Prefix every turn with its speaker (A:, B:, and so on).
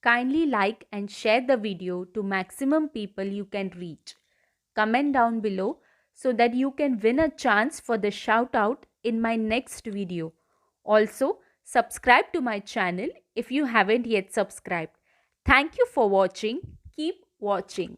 A: Kindly like and share the video to maximum people you can reach. Comment down below so that you can win a chance for the shout out in my next video. Also, subscribe to my channel if you haven't yet subscribed. Thank you for watching. Keep watching.